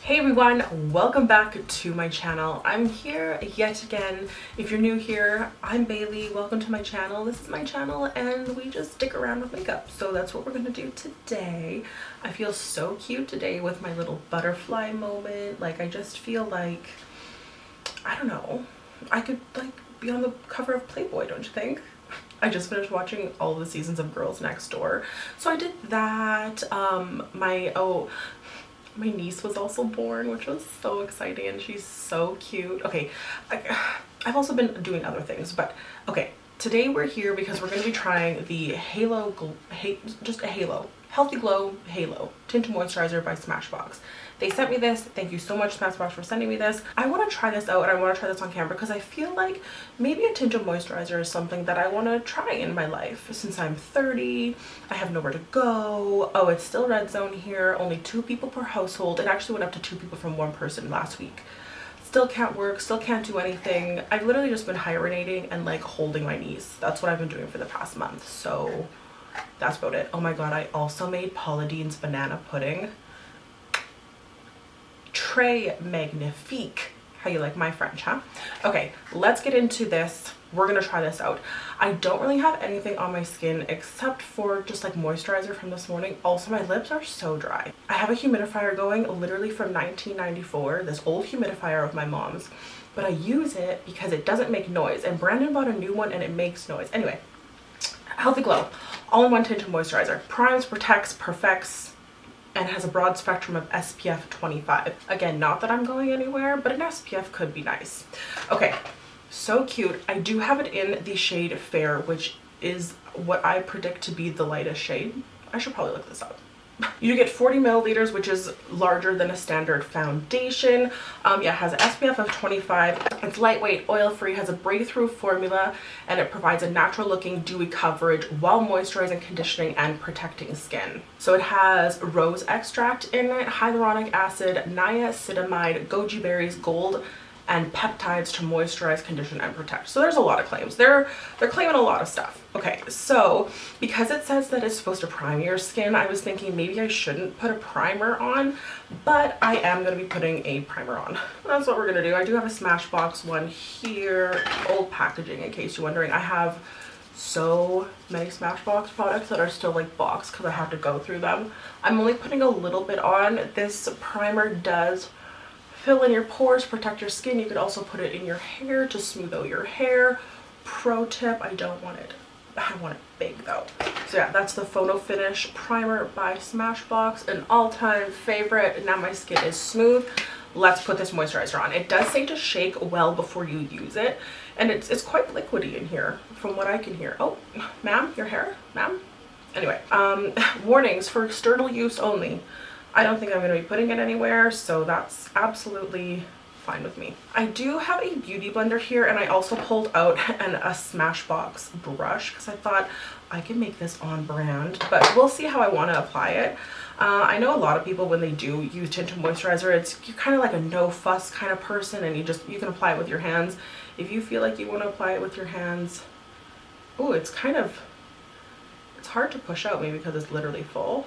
Hey everyone, welcome back to my channel. I'm here yet again. If you're new here, I'm Bailey. Welcome to my channel. This is my channel and we just stick around with makeup. So that's what we're gonna do today. I feel so cute today with my little butterfly moment. Like I just feel like, I don't know, I could like be on the cover of Playboy, don't you think? I just finished watching all the seasons of Girls Next Door. So I did that. My niece was also born, which was so exciting, and she's so cute. Okay, I've also been doing other things, but okay, today we're here because we're going to be trying the Healthy Glow Halo Tinted Moisturizer by Smashbox. They sent me this. Thank you so much, Smashbox, for sending me this. I want to try this out and I want to try this on camera because I feel like maybe a tinted moisturizer is something that I want to try in my life. Since I'm 30, I have nowhere to go. Oh, it's still red zone here. Only 2 people per household. It actually went up to 2 people from 1 person last week. Still can't work, still can't do anything. I've literally just been hibernating and like holding my niece. That's what I've been doing for the past month. So that's about it. Oh my god, I also made Paula Deen's banana pudding. Très magnifique. How you like my French, huh? Okay, let's get into this. We're gonna try this out. I don't really have anything on my skin except for just like moisturizer from this morning. Also, my lips are so dry. I have a humidifier going literally from 1994, this old humidifier of my mom's, but I use it because it doesn't make noise, and Brandon bought a new one and it makes noise. Anyway, Healthy Glow all-in-one tinted moisturizer. Primes, protects, perfects, and has a broad spectrum of SPF 25. Again, not that I'm going anywhere, but an SPF could be nice. Okay, so cute. I do have it in the shade Fair, which is what I predict to be the lightest shade. I should probably look this up. You get 40 milliliters, which is larger than a standard foundation. Yeah, it has an SPF of 25. It's lightweight, oil-free, has a breakthrough formula, and it provides a natural looking dewy coverage while moisturizing, conditioning, and protecting skin. So it has rose extract in it, hyaluronic acid, niacinamide, goji berries, gold, and peptides to moisturize, condition, and protect. So there's a lot of claims. They're claiming a lot of stuff. Okay, so because it says that it's supposed to prime your skin, I was thinking maybe I shouldn't put a primer on, but I am going to be putting a primer on. That's what we're going to do. I do have a Smashbox one here, old packaging in case you're wondering. I have so many Smashbox products that are still like boxed because I have to go through them. I'm only putting a little bit on. This primer does fill in your pores, protect your skin. You could also put it in your hair to smooth out your hair. Pro tip, I want it big though. So yeah, that's the Photo Finish Primer by Smashbox, an all-time favorite. Now my skin is smooth. Let's put this moisturizer on. It does say to shake well before you use it, and it's quite liquidy in here from what I can hear. Oh, ma'am, your hair, ma'am. Anyway, warnings for external use only. I don't think I'm going to be putting it anywhere, so that's absolutely fine with me. I do have a beauty blender here, and I also pulled out a Smashbox brush because I thought I can make this on brand, but we'll see how I want to apply it. I know a lot of people, when they do use tinted moisturizer, you're kind of like a no fuss kind of person, and you can apply it with your hands. If you feel like you want to apply it with your hands, oh, it's hard to push out maybe because it's literally full.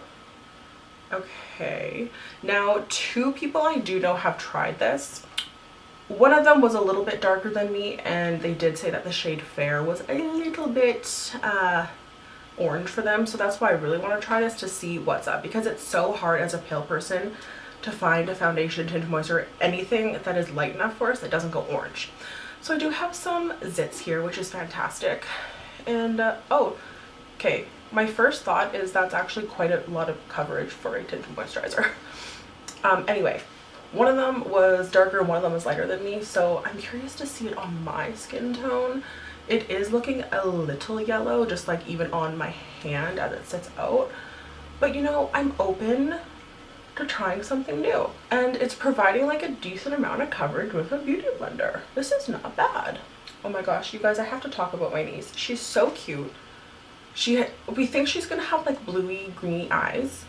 Okay, now 2 people I do know have tried this. One of them was a little bit darker than me, and they did say that the shade Fair was a little bit orange for them. So that's why I really want to try this to see what's up, because it's so hard as a pale person to find a foundation, tinted moisturizer, anything that is light enough for us that doesn't go orange. So I do have some zits here, which is fantastic. And oh, okay. My first thought is that's actually quite a lot of coverage for a tinted moisturizer. Anyway, one of them was darker and one of them was lighter than me, so I'm curious to see it on my skin tone. It is looking a little yellow, just like even on my hand as it sits out. But you know, I'm open to trying something new. And it's providing like a decent amount of coverage with a beauty blender. This is not bad. Oh my gosh, you guys, I have to talk about my niece. She's so cute. We think she's gonna have like bluey greeny eyes.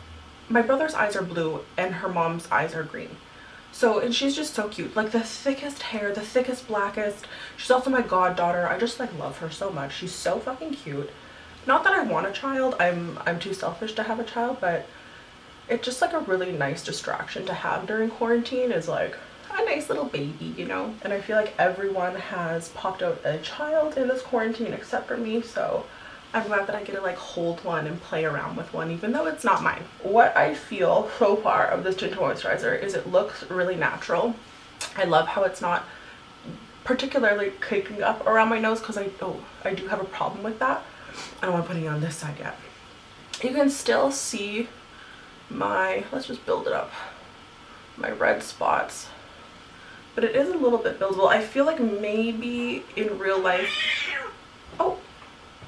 My brother's eyes are blue and her mom's eyes are green. So, and she's just so cute. Like the thickest hair, the thickest, blackest. She's also my goddaughter. I just like love her so much. She's so fucking cute. Not that I want a child. I'm too selfish to have a child, but it's just like a really nice distraction to have during quarantine, is like a nice little baby, you know? And I feel like everyone has popped out a child in this quarantine except for me, so I'm glad that I get to like hold one and play around with one even though it's not mine. What I feel so far of this Tinted Moisturizer is it looks really natural. I love how it's not particularly caking up around my nose because I do have a problem with that. I don't want to put it on this side yet. You can still see my, let's just build it up, my red spots, but it is a little bit buildable. I feel like maybe in real life, oh,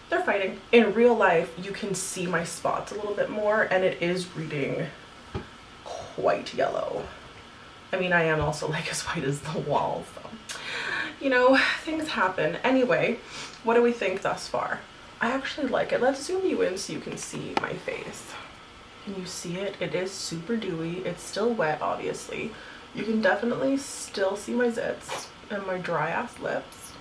they're fighting. In real life, you can see my spots a little bit more, and it is reading quite yellow. I mean, I am also like as white as the wall, so, you know, things happen. Anyway, what do we think thus far? I actually like it. Let's zoom you in so you can see my face. Can you see it? It is super dewy. It's still wet, obviously. You can definitely still see my zits and my dry ass lips.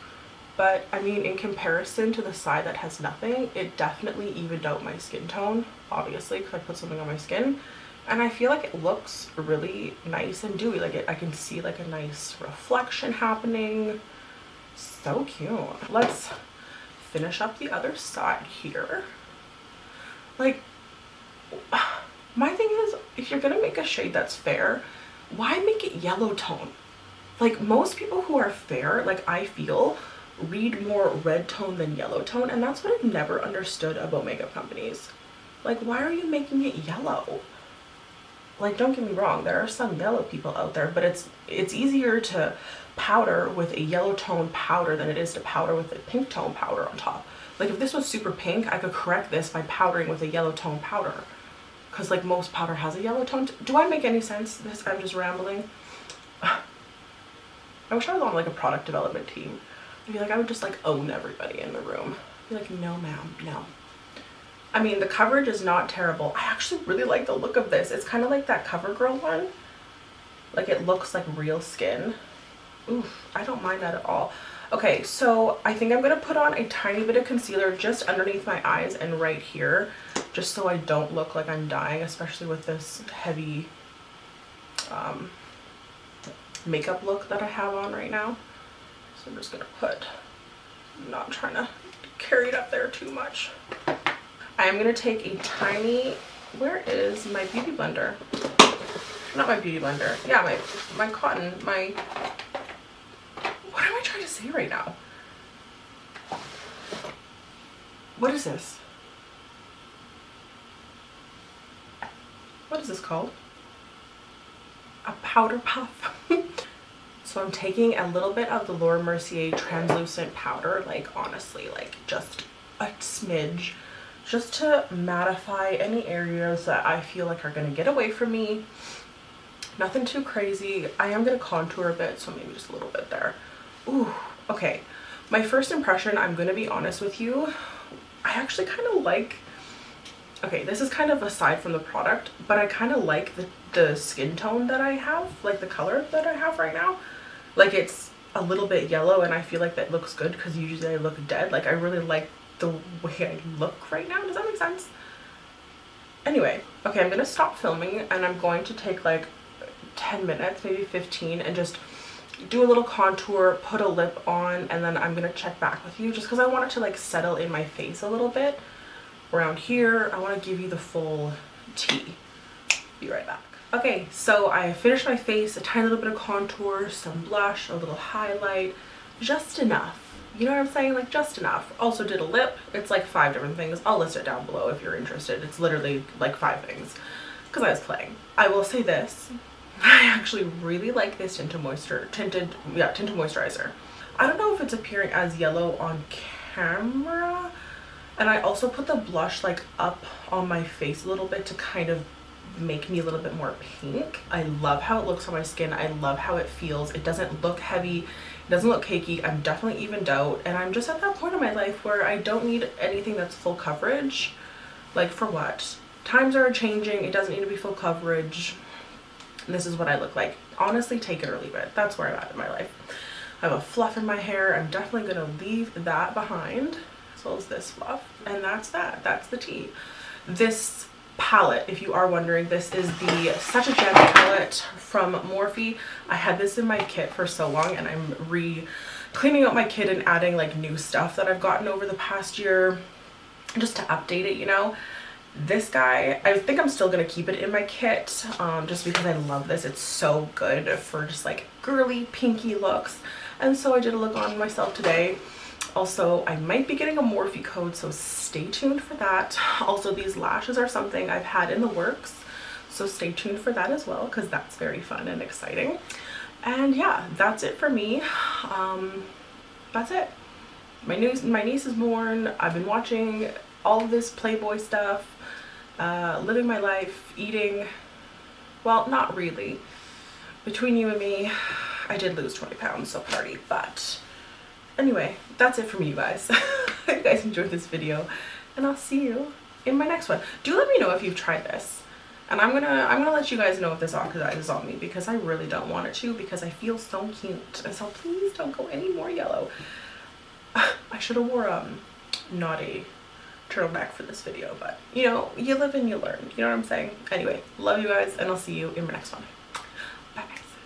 But I mean, in comparison to the side that has nothing, it definitely evened out my skin tone, obviously, because I put something on my skin. And I feel like it looks really nice and dewy. Like I can see like a nice reflection happening. So cute. Let's finish up the other side here. Like, my thing is, if you're gonna make a shade that's fair, why make it yellow tone? Like, most people who are fair, like I feel, read more red tone than yellow tone, and that's what I've never understood about makeup companies. Like, why are you making it yellow? Like, don't get me wrong, there are some yellow people out there, but it's easier to powder with a yellow tone powder than it is to powder with a pink tone powder on top. Like, if this was super pink, I could correct this by powdering with a yellow tone powder, because like most powder has a yellow tone. Do I make any sense? I'm just rambling. I wish I was on like a product development team. I feel like I would just like own everybody in the room. Be like, no ma'am, no. I mean, the coverage is not terrible. I actually really like the look of this. It's kind of like that CoverGirl one. Like, it looks like real skin. Oof, I don't mind that at all. Okay, so I think I'm going to put on a tiny bit of concealer just underneath my eyes and right here, just so I don't look like I'm dying, especially with this heavy makeup look that I have on right now. So I'm just going to put, I'm not trying to carry it up there too much. I'm going to take a tiny, where is my beauty blender? Not my beauty blender. Yeah, my cotton, my, what am I trying to say right now? What is this? What is this called? A powder puff. So I'm taking a little bit of the Laura Mercier translucent powder, like honestly, like just a smidge, just to mattify any areas that I feel like are going to get away from me. Nothing too crazy. I am going to contour a bit, so maybe just a little bit there. Ooh, okay. My first impression, I'm going to be honest with you, I actually kind of like, okay, this is kind of aside from the product, but I kind of like the skin tone that I have, like the color that I have right now. Like, it's a little bit yellow, and I feel like that looks good because usually I look dead. Like, I really like the way I look right now. Does that make sense? Anyway, okay, I'm going to stop filming, and I'm going to take like 10 minutes, maybe 15, and just do a little contour, put a lip on, and then I'm going to check back with you just because I want it to like settle in my face a little bit. Around here, I want to give you the full tea. Be right back. Okay, so I finished my face, a tiny little bit of contour, some blush, a little highlight, just enough. You know what I'm saying? Like, just enough. Also did a lip. It's like 5 different things. I'll list it down below if you're interested. It's literally like 5 things because I was playing. I will say this. I actually really like this tinted moisturizer. I don't know if it's appearing as yellow on camera. And I also put the blush like up on my face a little bit to kind of make me a little bit more pink. I love how it looks on my skin. I love how it feels. It doesn't look heavy. It doesn't look cakey. I'm definitely evened out. And I'm just at that point in my life where I don't need anything that's full coverage. Like, for what? Times are changing. It doesn't need to be full coverage. This is what I look like. Honestly, take it or leave it. That's where I'm at in my life. I have a fluff in my hair. I'm definitely going to leave that behind, as well as this fluff. And that's that. That's the tea. This palette, if you are wondering, this is the Such a Gem palette from Morphe. I had this in my kit for so long, and I'm cleaning out my kit and adding like new stuff that I've gotten over the past year just to update it, you know. This guy, I think I'm still gonna keep it in my kit, just because I love this. It's so good for just like girly pinky looks, and so I did a look on myself today. Also, I might be getting a Morphe code, so stay tuned for that. Also, these lashes are something I've had in the works, so stay tuned for that as well, because that's very fun and exciting. And yeah, that's it for me. That's it. My niece is born. I've been watching all of this Playboy stuff, living my life, eating. Well, not really. Between you and me, I did lose 20 pounds, so party. But anyway, that's it from you guys. I hope you guys enjoyed this video, and I'll see you in my next one. Do let me know if you've tried this, and I'm gonna let you guys know if this oxidizes on me, because I really don't want it to, because I feel so cute. And so please don't go any more yellow. I should have wore not a turtleneck for this video, but you know, you live and you learn, you know what I'm saying? Anyway, love you guys, and I'll see you in my next one.